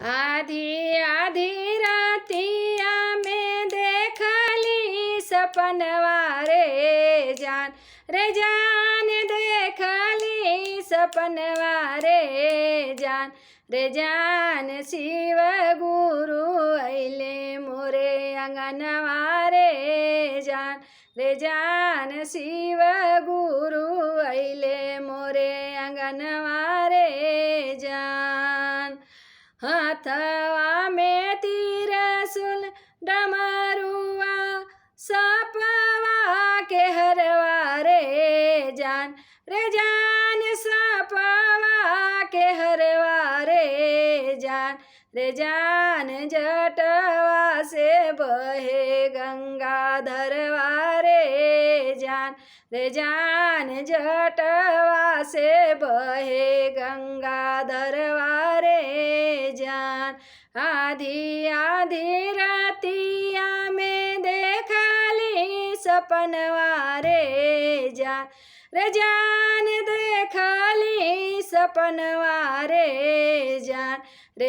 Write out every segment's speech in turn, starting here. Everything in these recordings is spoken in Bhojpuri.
आधी आधी रातिया में देखली सपनवा रे जान देखली सपनवा रे जान शिव गुरु अइले मोरे अंगनवा रे जान शिव गुरु अइले मोरे अंगनवा रे जान। हाथवा में त्रिशूल डमरुआ सपवा के हरवा रे जान सपवा के हरवा रे जान जटवा से बहे गंगाधरवा रे जान जटवा से बहे गंगाधरवा रे जान। आधी आधी रातिया में देखली सपनवा रे जान देखली सपनवा रे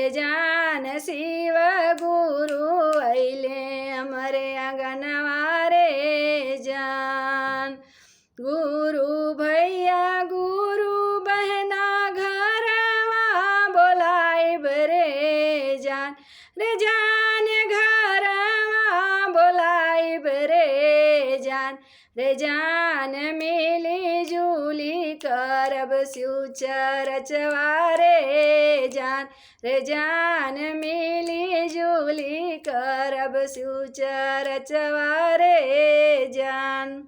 जान शिव गुरु अइले हमरे अंगनवा रे जान। गुरु भैया गुरु बहना घरवा बोलाइब रे जान घरवा बोलाइब रे जान मिली जुली करब शिव चरचवा रे जान मिली जुली करब शिव चरचवा रे जान।